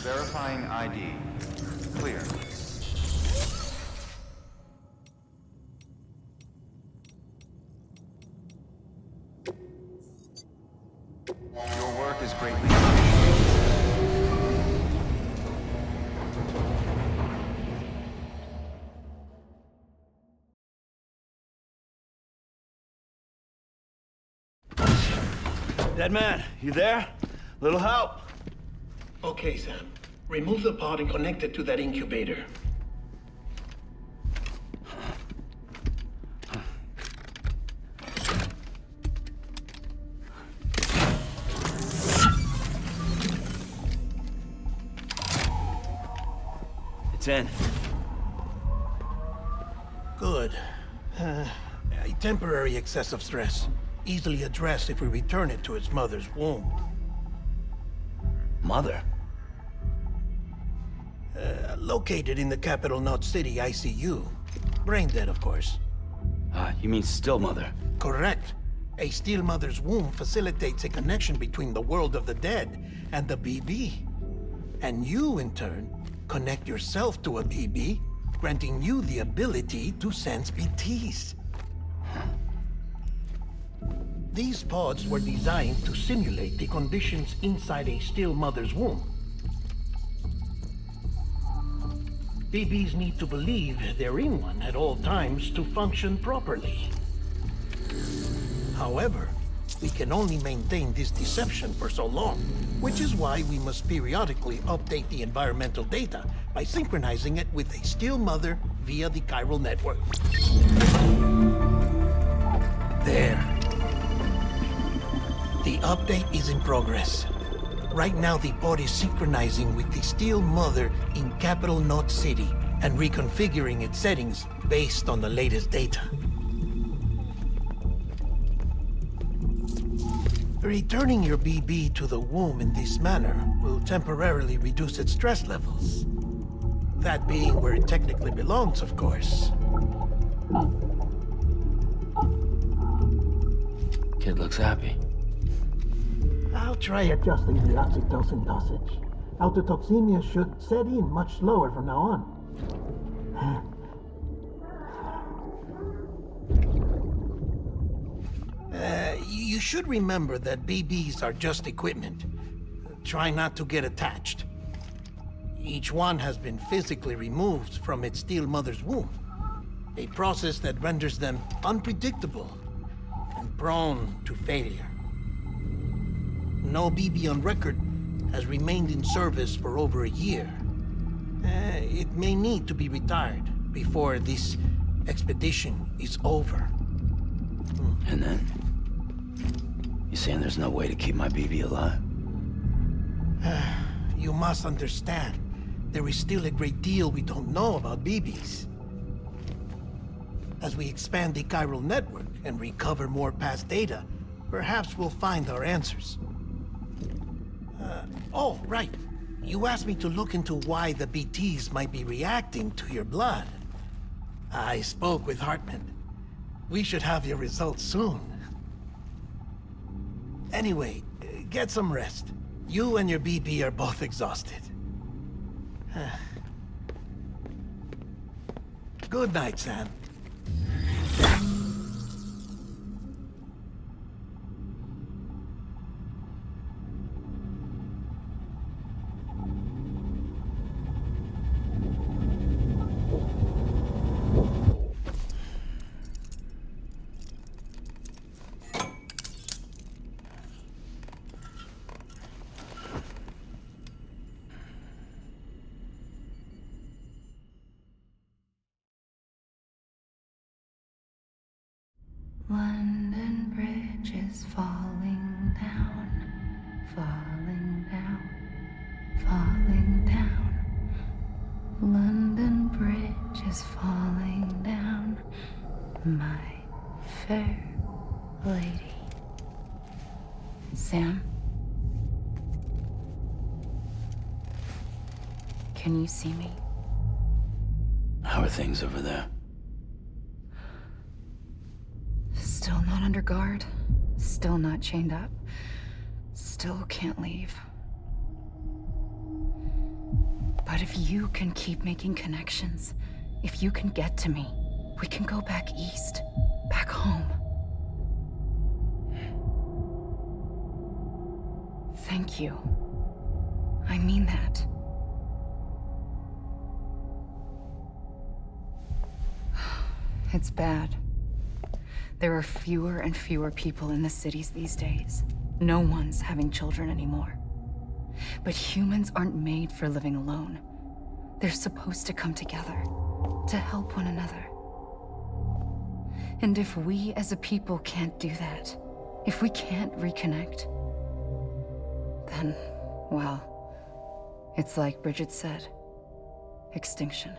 Verifying ID. Clear. Your work is greatly appreciated. Dead man, you there? Little help? Okay, Sam. Remove the pod and connect it to that incubator. It's in. Good. A temporary excessive stress. Easily addressed if we return it to its mother's womb. Mother? Located in the capital Knot City ICU. Brain dead, of course. You mean still mother? Correct. A still mother's womb facilitates a connection between the world of the dead and the BB. And you, in turn, connect yourself to a BB, granting you the ability to sense BTs. These pods were designed to simulate the conditions inside a still mother's womb. BBs need to believe they're in one at all times to function properly. However, we can only maintain this deception for so long, which is why we must periodically update the environmental data by synchronizing it with a still mother via the chiral network. There. The update is in progress. Right now, the pod is synchronizing with the still mother in capital Knot City and reconfiguring its settings based on the latest data. Returning your BB to the womb in this manner will temporarily reduce its stress levels. That being where it technically belongs, of course. Kid looks happy. I'll try adjusting the oxytocin dosage. Autotoxemia should set in much slower from now on. You should remember that BBs are just equipment. Try not to get attached. Each one has been physically removed from its still mother's womb. A process that renders them unpredictable and prone to failure. No BB on record has remained in service for over a year. It may need to be retired before this expedition is over. And then? You saying there's no way to keep my BB alive? You must understand, there is still a great deal we don't know about BBs. As we expand the chiral network and recover more past data, perhaps we'll find our answers. Oh, right. You asked me to look into why the BTs might be reacting to your blood. I spoke with Hartman. We should have your results soon. Anyway, get some rest. You and your BB are both exhausted. Good night, Sam. London Bridge is falling down, falling down, falling down. London Bridge is falling down, my fair lady. Sam? Can you see me? How are things over there? Still not under guard. Still not chained up. Still can't leave. But if you can keep making connections, if you can get to me, we can go back east, back home. Thank you. I mean that. It's bad. There are fewer and fewer people in the cities these days. No one's having children anymore. But humans aren't made for living alone. They're supposed to come together, to help one another. And if we as a people can't do that, if we can't reconnect, then, well, it's like Bridget said, extinction.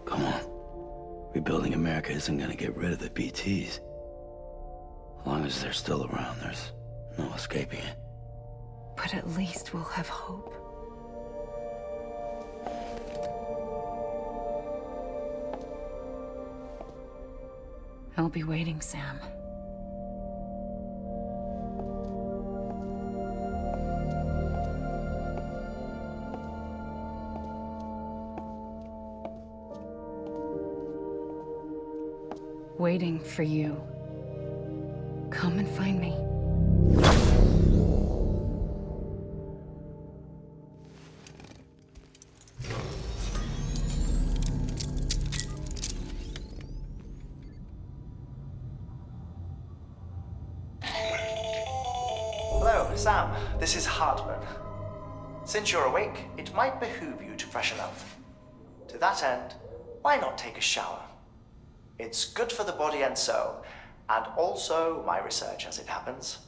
Come on. Rebuilding America isn't gonna get rid of the BTs. As long as they're still around, there's no escaping it. But at least we'll have hope. I'll be waiting, Sam. Waiting for you. Come and find me. Hello, Sam. This is Hartman. Since you're awake, it might behoove you to freshen up. To that end, why not take a shower? It's good for the body and soul, and also my research as it happens.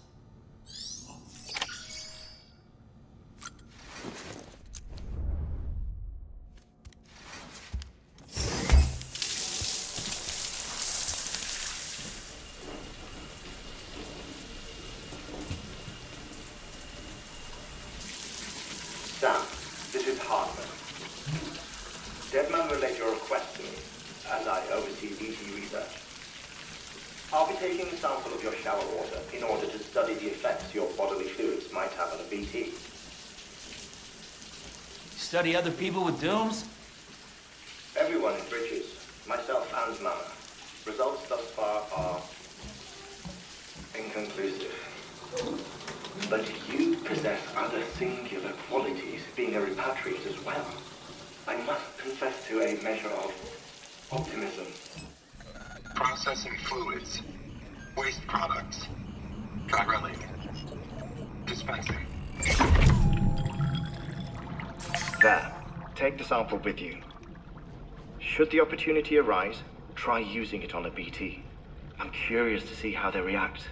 Sam, this is Hartman. Deadman relayed your request to me, as I oversee BT research. I'll be taking a sample of your shower water in order to study the effects your bodily fluids might have on a BT. Study other people with dooms? Everyone in Bridges, myself and Mama. Results thus far are inconclusive. But you possess other singular qualities, being a repatriate as well. I must confess to a measure of optimism. Processing fluids. Waste products. Drilling. Dispensing. There. Take the sample with you. Should the opportunity arise, try using it on a BT. I'm curious to see how they react.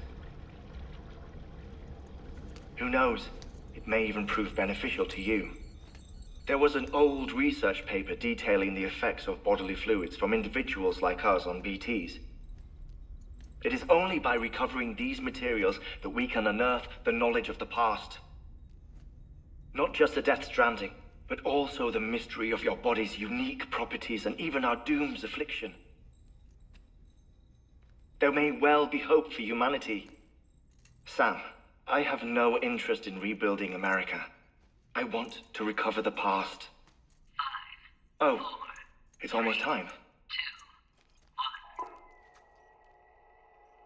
Who knows? It may even prove beneficial to you. There was an old research paper detailing the effects of bodily fluids from individuals like us on BTs. It is only by recovering these materials that we can unearth the knowledge of the past. Not just the Death Stranding, but also the mystery of your body's unique properties and even our doom's affliction. There may well be hope for humanity. Sam, I have no interest in rebuilding America. I want to recover the past. 5, 4, it's almost time. 2,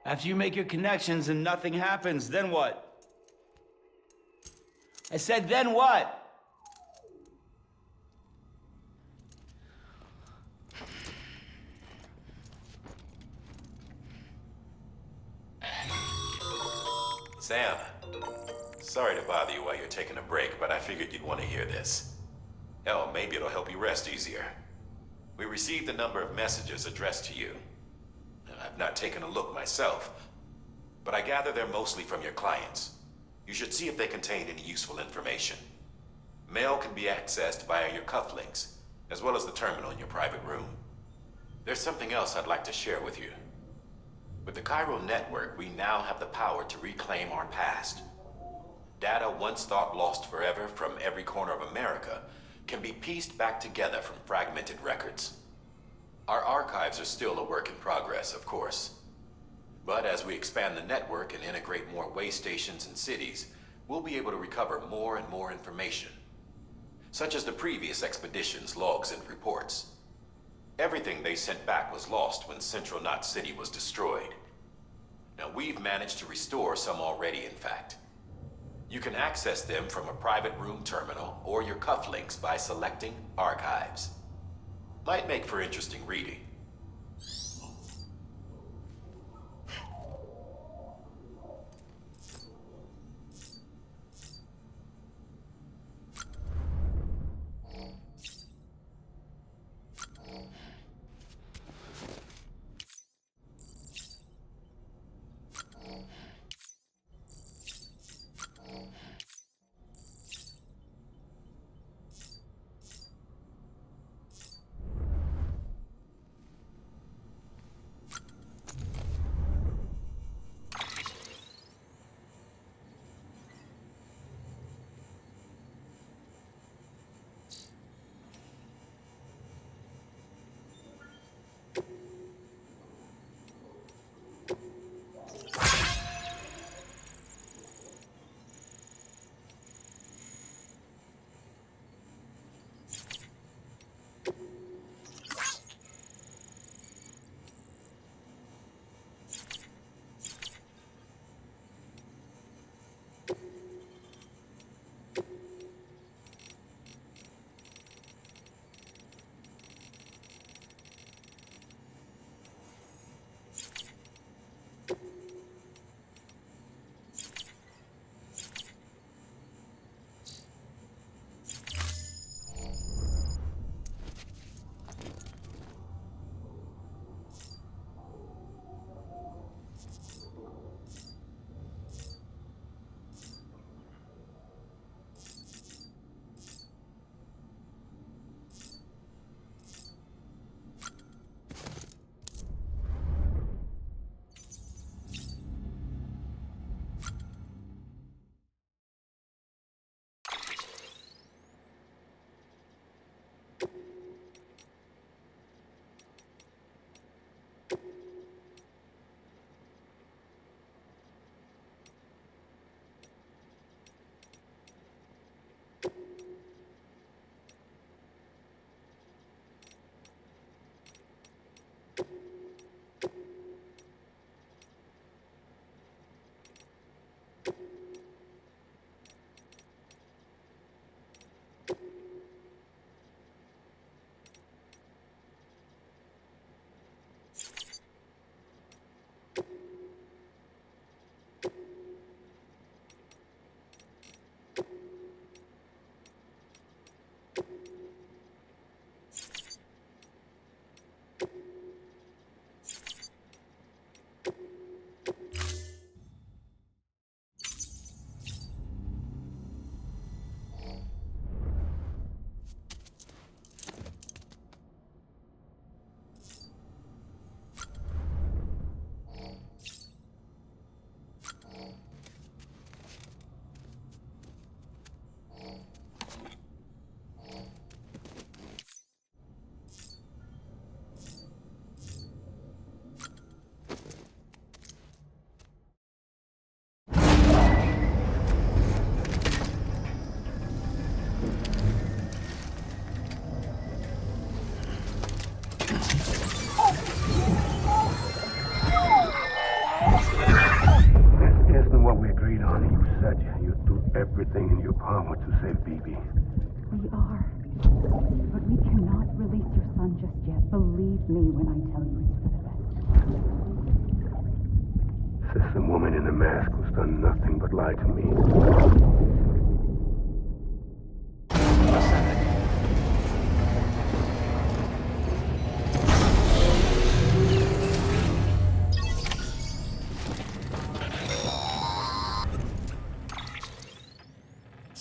1. After you make your connections and nothing happens, then what? I said, then what? Sam, sorry to bother you while you're taking a break, but I figured you'd want to hear this. Hell, maybe it'll help you rest easier. We received a number of messages addressed to you. I've not taken a look myself, but I gather they're mostly from your clients. You should see if they contain any useful information. Mail can be accessed via your cufflinks, as well as the terminal in your private room. There's something else I'd like to share with you. With the Cairo network, we now have the power to reclaim our past. Data once thought lost forever from every corner of America can be pieced back together from fragmented records. Our archives are still a work in progress, of course. But as we expand the network and integrate more way stations and cities, we'll be able to recover more and more information. such as the previous expedition's logs and reports. Everything they sent back was lost when Central Knot City was destroyed. Now, we've managed to restore some already, in fact. You can access them from a private room terminal or your cufflinks by selecting Archives. Might make for interesting reading. everything in your power to save BB. We are. But we cannot release your son just yet. Believe me when I tell you it's for the best. Says some woman in a mask who's done nothing but lie to me.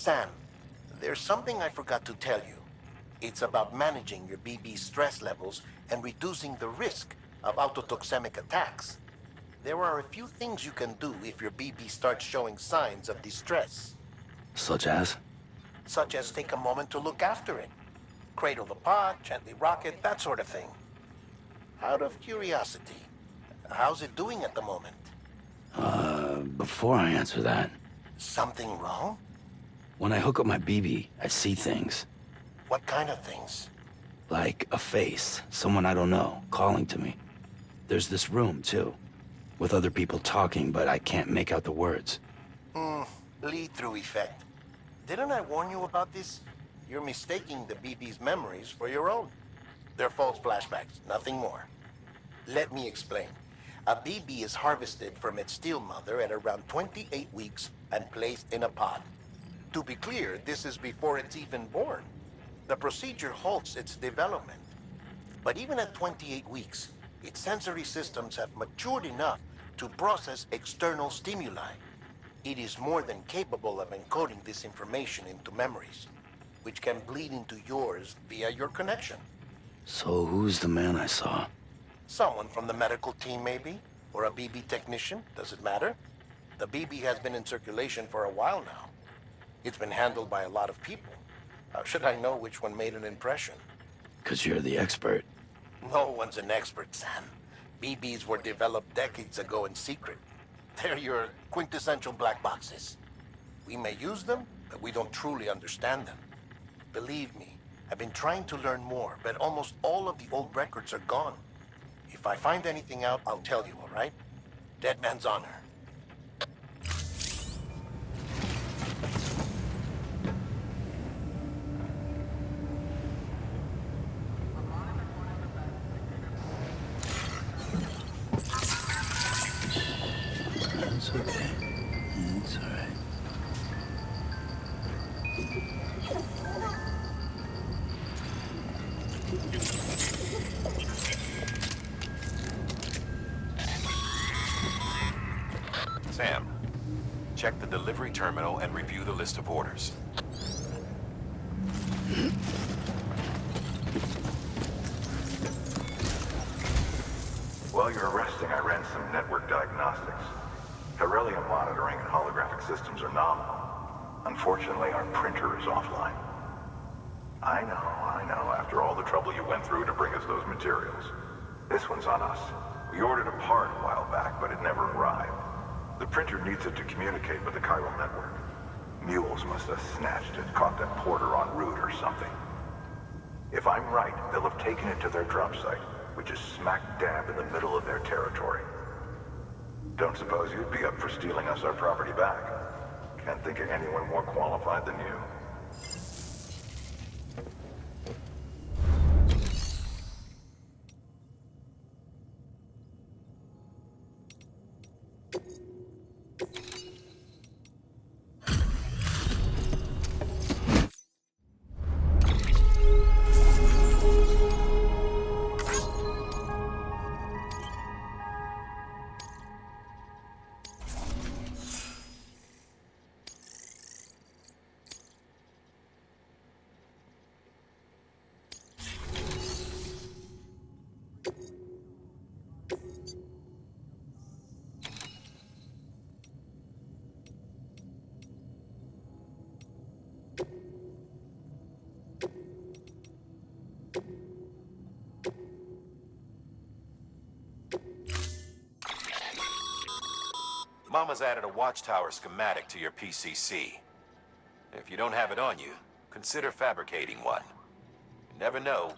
Sam, there's something I forgot to tell you. It's about managing your BB stress levels and reducing the risk of autotoxemic attacks. There are a few things you can do if your BB starts showing signs of distress. Such as? Such as take a moment to look after it. Cradle the pot, gently rock it, that sort of thing. Out of curiosity, how's it doing at the moment? Before I answer that, Something wrong? when I hook up my BB, I see things. What kind of things? Like a face, someone I don't know, calling to me. There's this room, too, with other people talking, but I can't make out the words. Lead-through effect. Didn't I warn you about this? You're mistaking the BB's memories for your own. They're false flashbacks, nothing more. Let me explain. A BB is harvested from its steel mother at around 28 weeks and placed in a pod. To be clear, this is before it's even born. The procedure halts its development. But even at 28 weeks, its sensory systems have matured enough to process external stimuli. It is more than capable of encoding this information into memories, which can bleed into yours via your connection. So who's the man I saw? Someone from the medical team, maybe? Or a BB technician? Does it matter? The BB has been in circulation for a while now. It's been handled by a lot of people. How should I know which one made an impression? 'Cause you're the expert. No one's an expert, Sam. BBs were developed decades ago in secret. They're your quintessential black boxes. We may use them, but we don't truly understand them. Believe me, I've been trying to learn more, but almost all of the old records are gone. If I find anything out, I'll tell you, all right? Dead man's honor. It's okay. It's all right. Sam, check the delivery terminal and review the list of orders. While you're resting, I ran some network diagnostics. Beryllium monitoring and holographic systems are nominal. Unfortunately, our printer is offline. I know, after all the trouble you went through to bring us those materials. This one's on us. We ordered a part a while back, but it never arrived. The printer needs it to communicate with the chiral network. Mules must have snatched it, caught that porter en route or something. If I'm right, they'll have taken it to their drop site, which is smack dab in the middle of their territory. Don't suppose you'd be up for stealing us our property back? Can't think of anyone more qualified than you. Mama's added a watchtower schematic to your PCC. If you don't have it on you, consider fabricating one. You never know.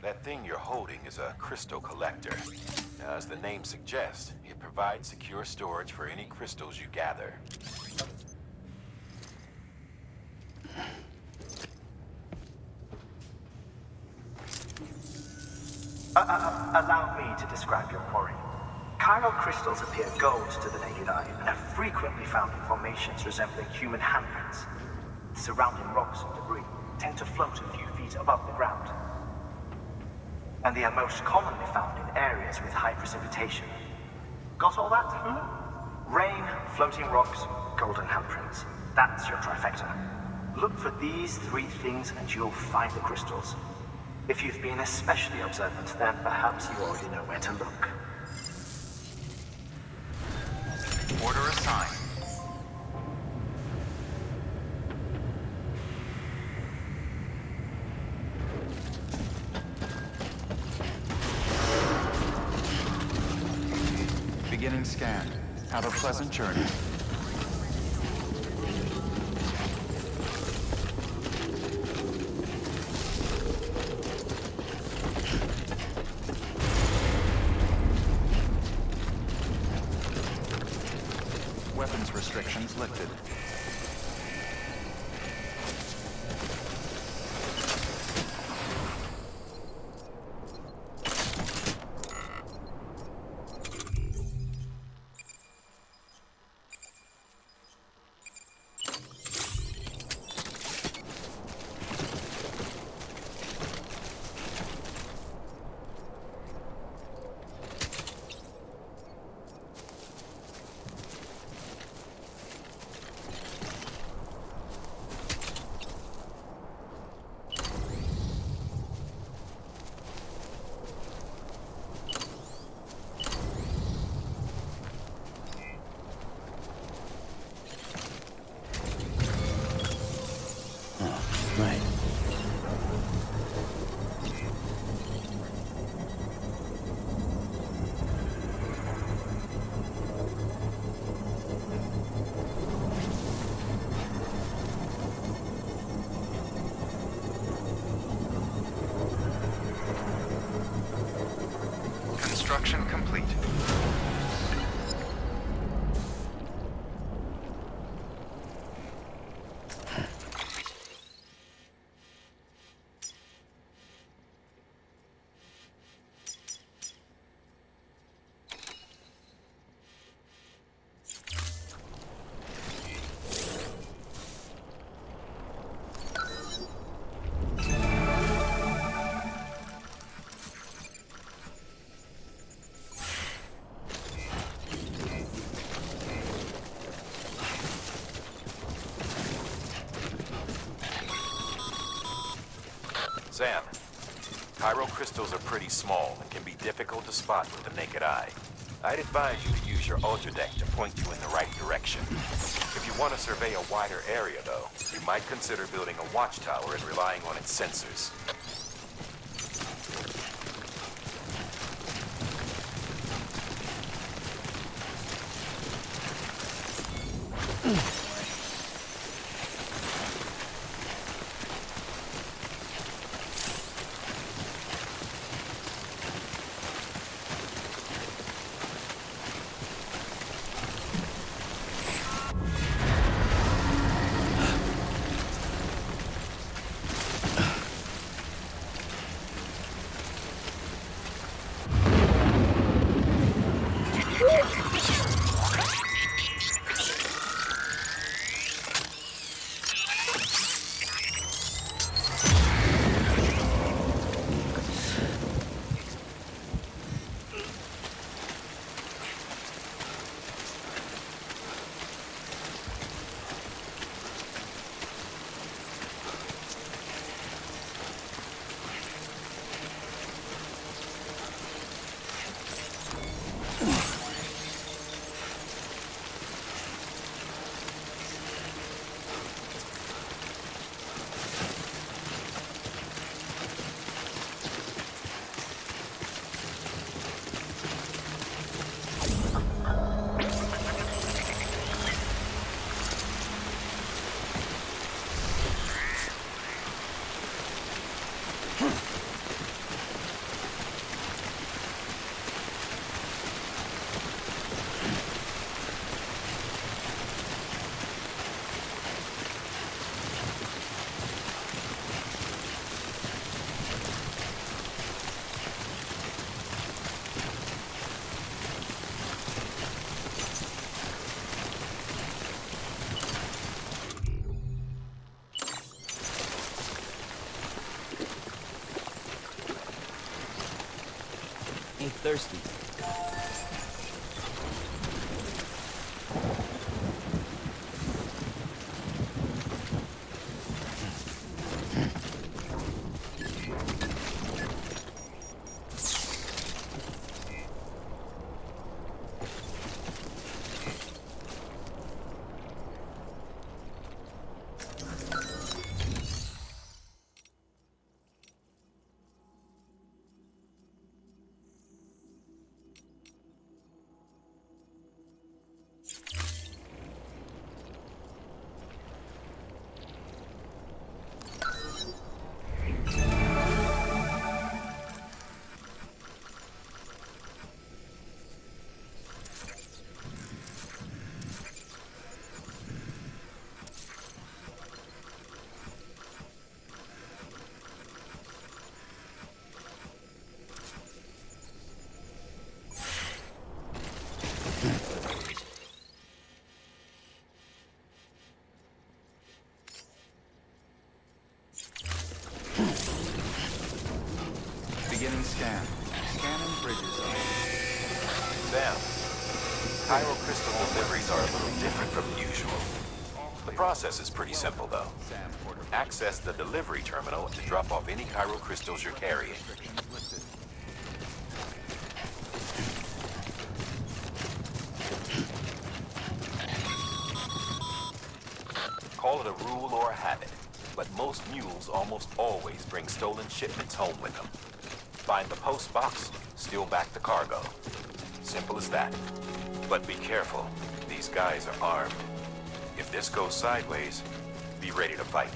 That thing you're holding is a crystal collector. Now, as the name suggests, it provides secure storage for any crystals you gather. Allow me to describe your quarry. Chiral crystals appear gold to the naked eye and are frequently found in formations resembling human handprints. Surrounding rocks and debris tend to float a few feet above the ground. and they are most commonly found in areas with high precipitation. Got all that? Rain, floating rocks, golden handprints. That's your trifecta. Look for these 3 things and you'll find the crystals. If you've been especially observant, then perhaps you already know where to look. Order assigned. Beginning scan. Have a pleasant journey. Weapons restrictions lifted. Right. Construction complete. Sam, Chiral crystals are pretty small and can be difficult to spot with the naked eye. I'd advise you to use your ultra deck to point you in the right direction. If you want to survey a wider area, though, you might consider building a watchtower and relying on its sensors. Ain't thirsty. Beginning scan. Scanning bridges. Sam, Chiral crystal deliveries are a little different from usual. The process is pretty simple, though. Access the delivery terminal to drop off any chiral crystals you're carrying. Call it a rule or a habit, but most mules almost always bring stolen shipments home with them. Find the post box, steal back the cargo. Simple as that. But be careful. These guys are armed. If this goes sideways, be ready to fight.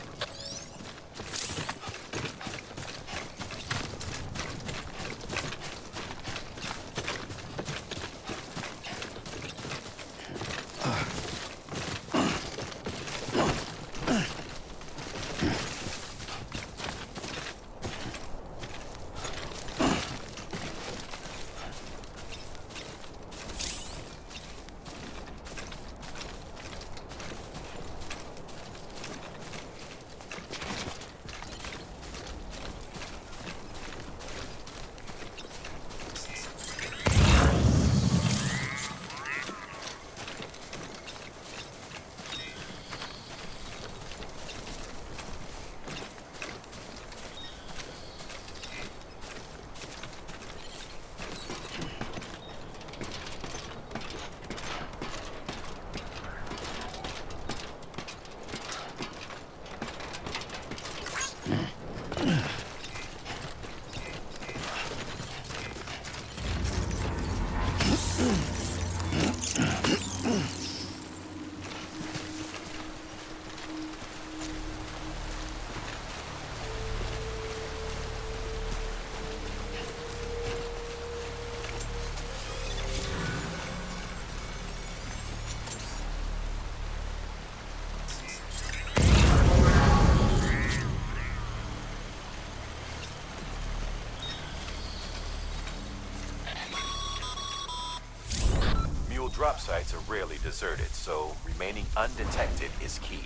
Drop sites are rarely deserted, so remaining undetected is key.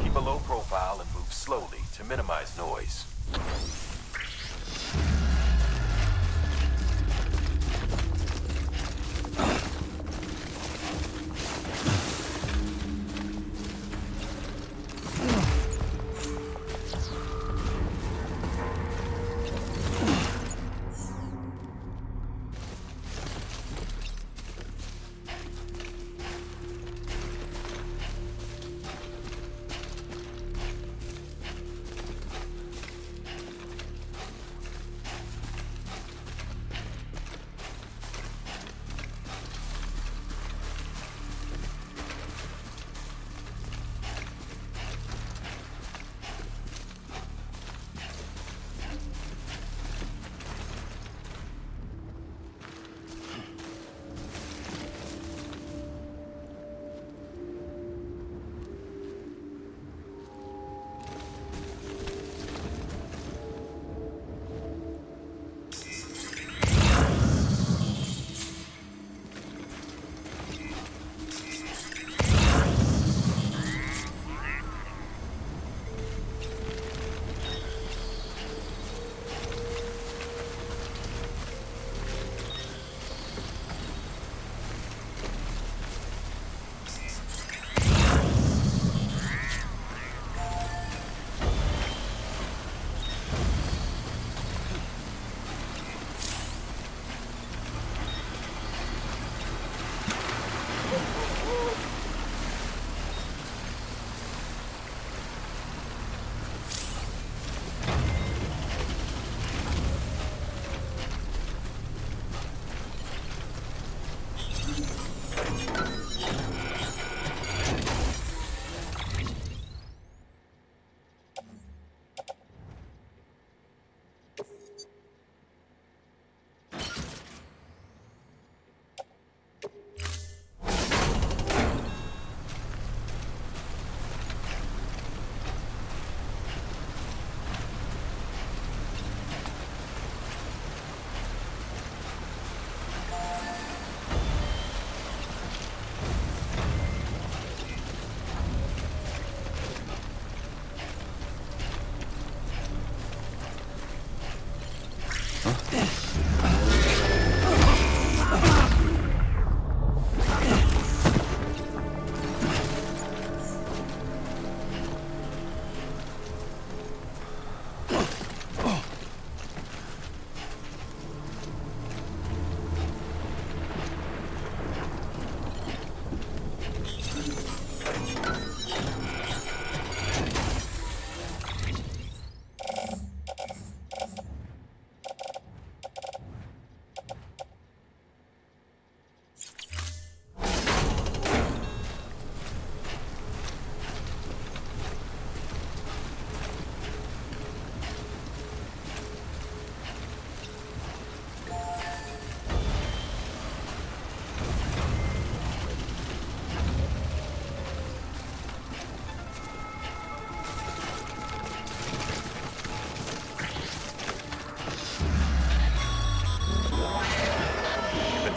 Keep a low profile and move slowly to minimize noise.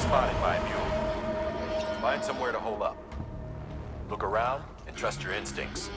spotted by a mule. Find somewhere to hole up. Look around and trust your instincts.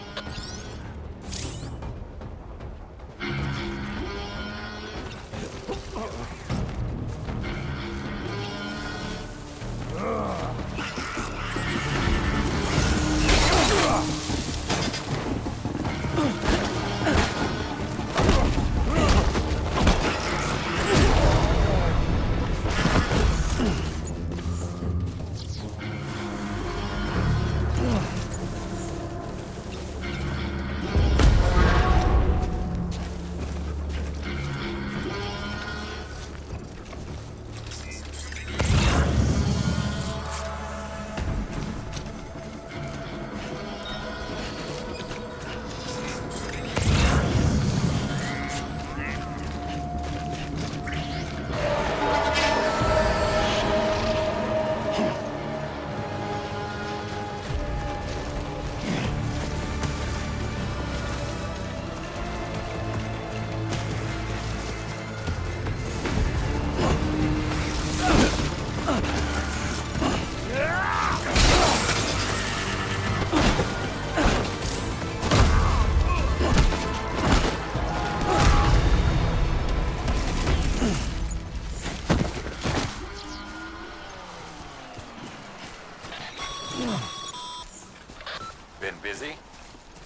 Been busy?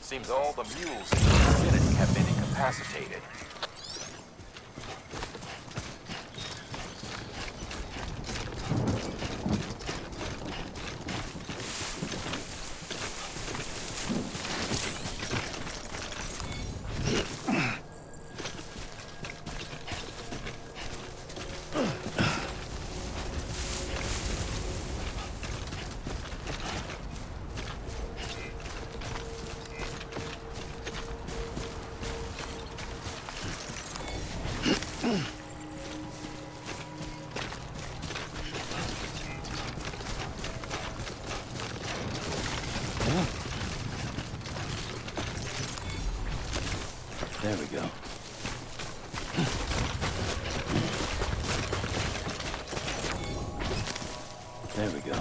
Seems all the mules in your vicinity have been incapacitated. There we go. There we go.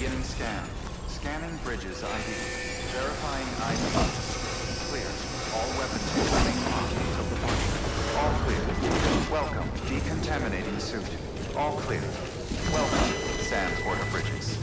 Beginning scan. Scanning bridges ID. Verifying ID. Clear. All weapons running off of the body. All clear. Welcome. Decontaminating suit. All clear. Welcome. Sam Porter Bridges.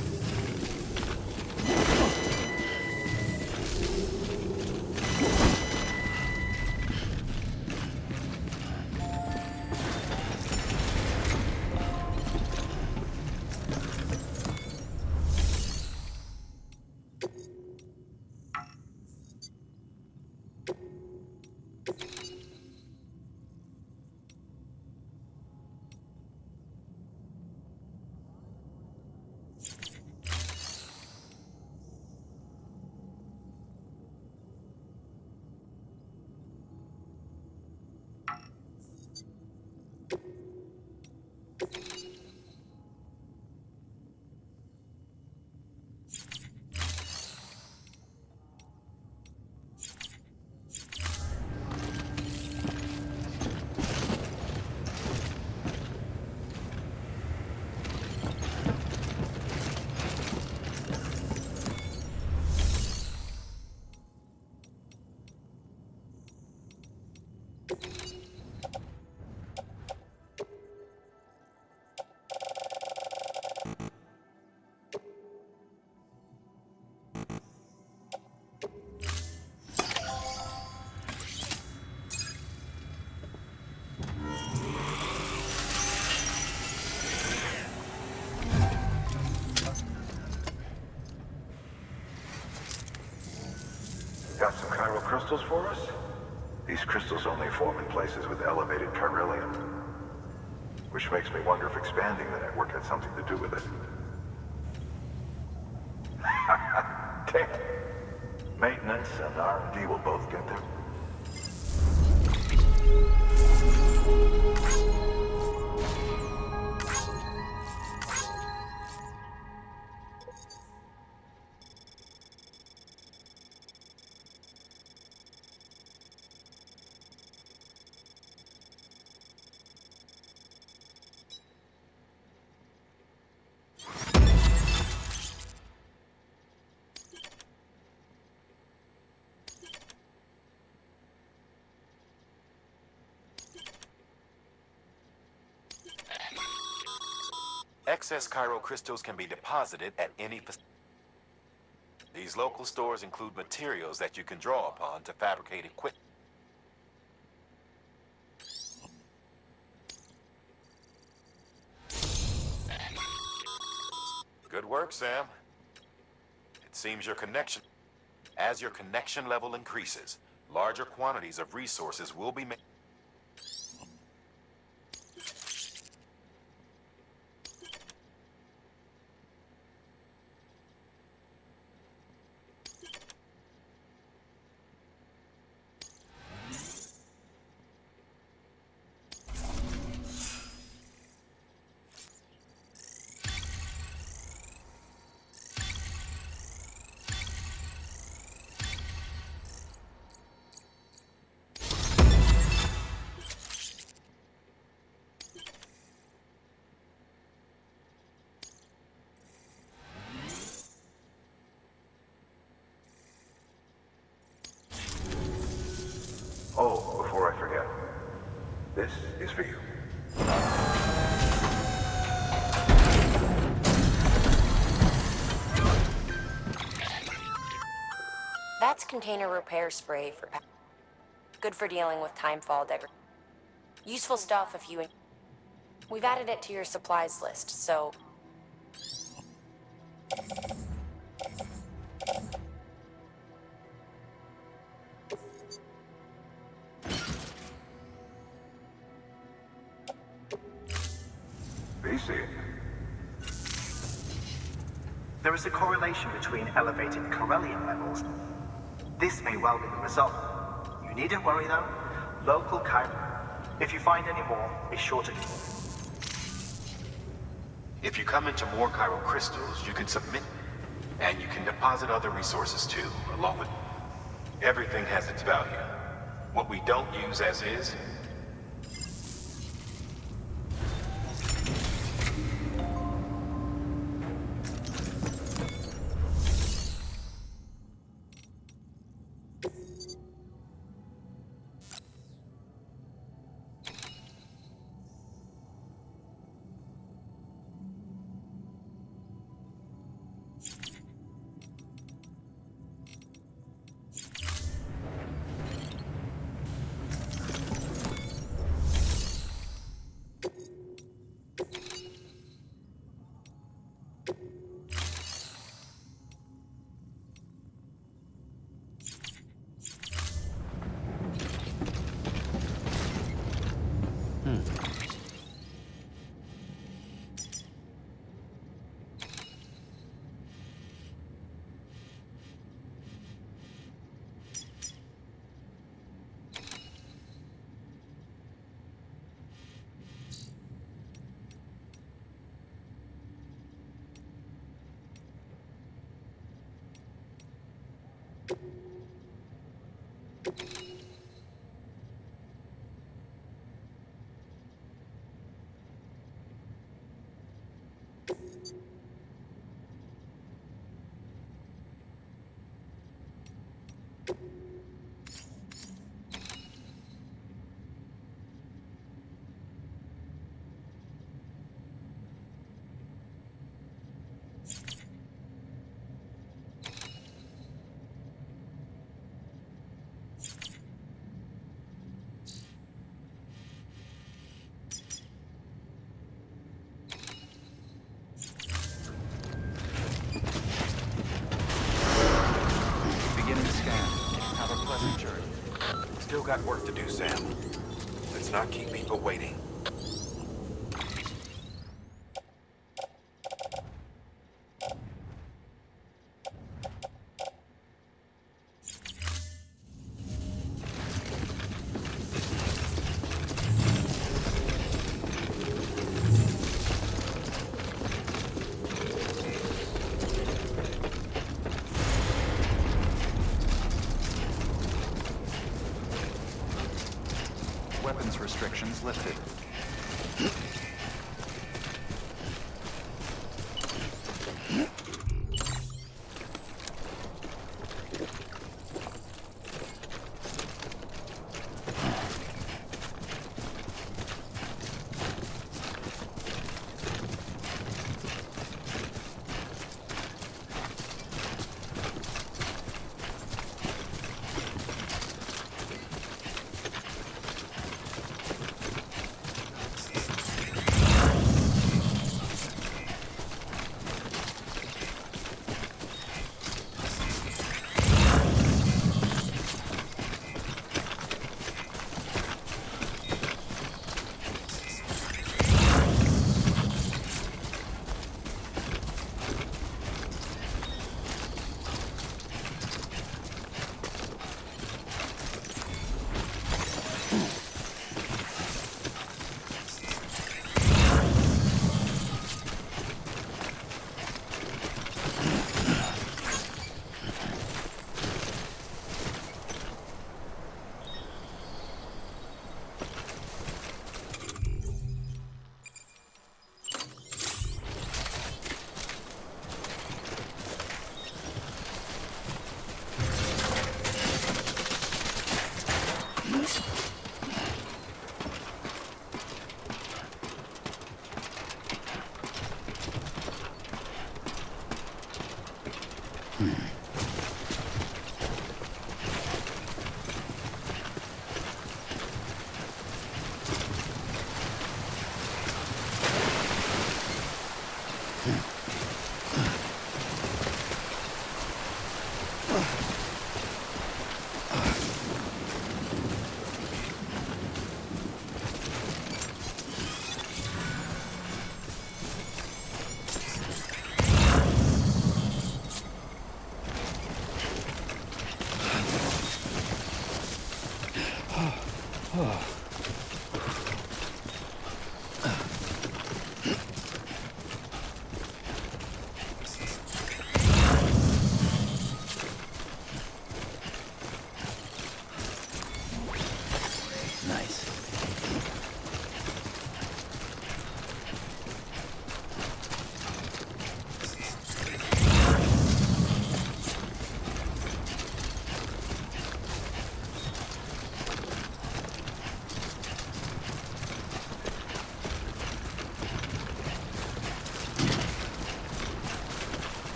crystals for us? These crystals only form in places with elevated chiralium. Which makes me wonder if expanding the network had something to do with it. Damn. Maintenance and R&D will both get there. Excess chiral crystals can be deposited at any facility. These local stores include materials that you can draw upon to fabricate equipment. Good work, Sam. It seems your connection... As your connection level increases, larger quantities of resources will be made. Oh, before I forget, this is for you. That's container repair spray for... Good for dealing with timefall degradation. Useful stuff if you... We've added it to your supplies list, so... There is a correlation between elevated chiralium levels. This may well be the result. You needn't worry though. Local chir... If you find any more, be sure to... If you come into more chiral crystals, you can submit, and you can deposit other resources too, along with... Everything has its value. What we don't use as is... still got work to do, Sam. Let's not keep people waiting. Weapons restrictions lifted.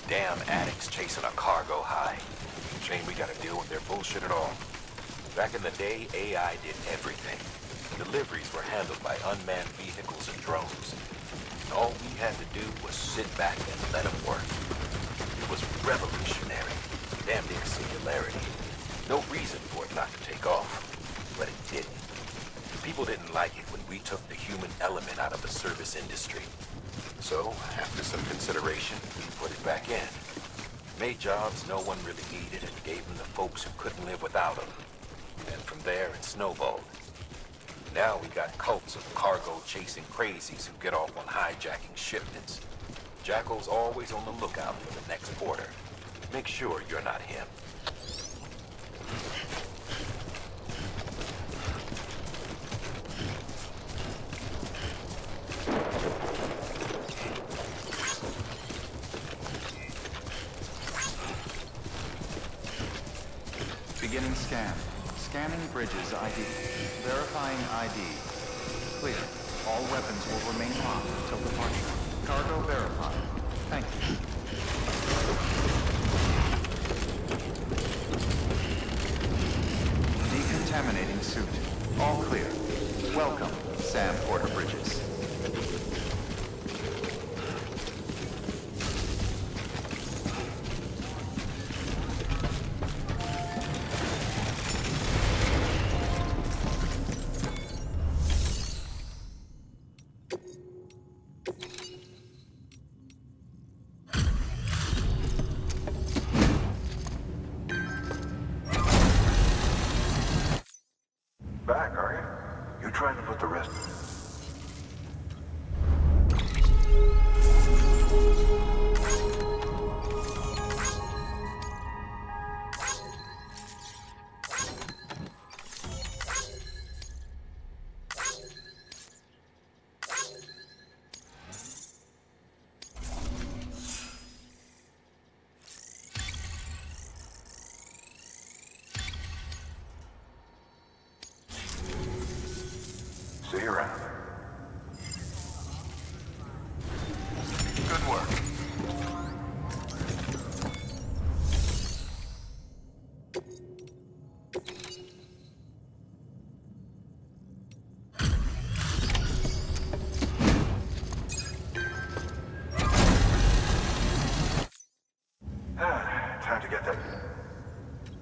Damn addicts chasing a cargo high. Shame we gotta deal with their bullshit at all. Back in the day, AI did everything. Deliveries were handled by unmanned vehicles and drones. And all we had to do was sit back and let them work. It was revolutionary. Damn near singularity. No reason for it not to take off. But it didn't. People didn't like it when we took the human element out of the service industry. So, after some consideration, we put it back in. Made jobs no one really needed and gave them to folks who couldn't live without them. And from there, it snowballed. Now we got cults of cargo-chasing crazies who get off on hijacking shipments. Jackal's always on the lookout for the next order. Make sure you're not him. Beginning scan. Scanning bridges ID. Verifying ID. Clear. All weapons will remain locked until departure. Cargo verified. Thank you. Decontaminating suit. All clear. Welcome, Sam Porter Bridges. Back, are you? You trying to put the rest... See you around. Good work. Time to get that.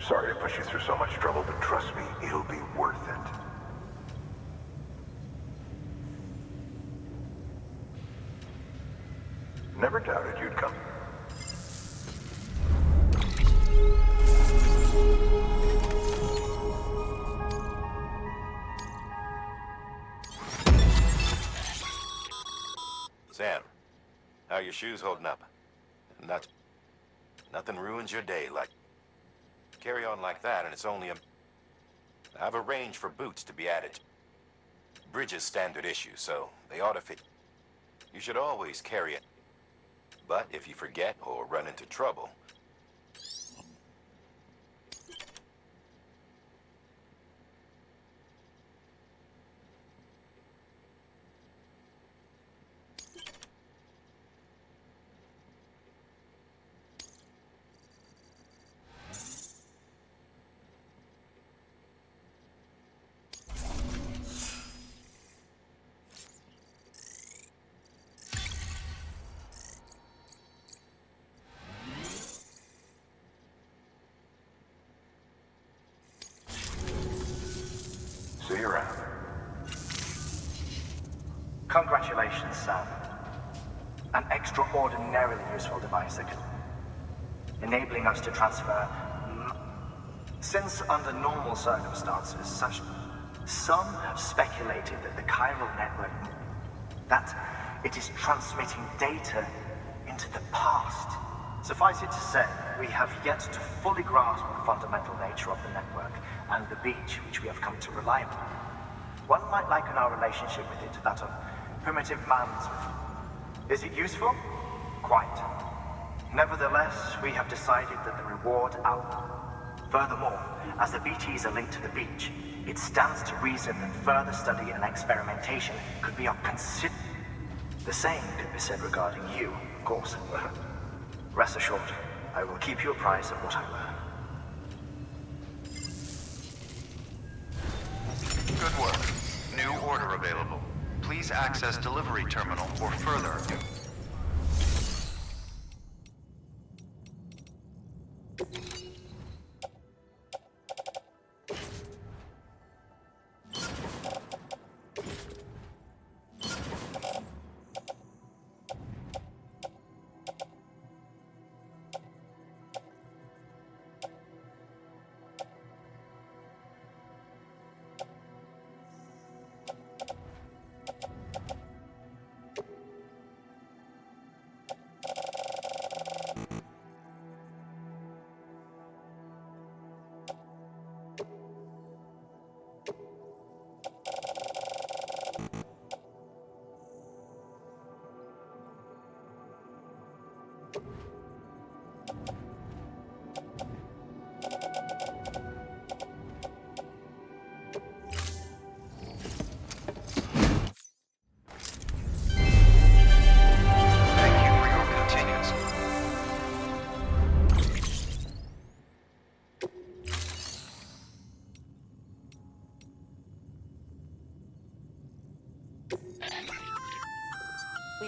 Sorry to push you through so much trouble, but trust me, it'll be worth it. Never doubted you'd come. Sam, how are your shoes holding up? Nothing ruins your day like... Carry on like that and it's only a... I've arranged for boots to be added. Bridges standard issue, so they ought to fit. You should always carry it. But if you forget or run into trouble... See you around. Congratulations, Sam. An extraordinarily useful device that can... enabling us to transfer... Since under normal circumstances, some have speculated that the chiral network... that it is transmitting data into the past. Suffice it to say, we have yet to fully grasp the fundamental nature of the network and the beach which we have come to rely on. One might liken our relationship with it to that of primitive man's with it. Is it useful? Quite. Nevertheless, we have decided that the reward Furthermore, as the BTs are linked to the beach, it stands to reason that further study and experimentation could be of The same could be said regarding you, of course. Rest assured, I will keep you apprised of what I learn. Good work. New order available. Please access delivery terminal for further.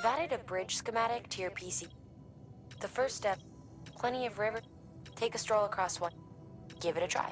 We've added a bridge schematic to your PC. The first step, plenty of river. Take a stroll across one. Give it a try.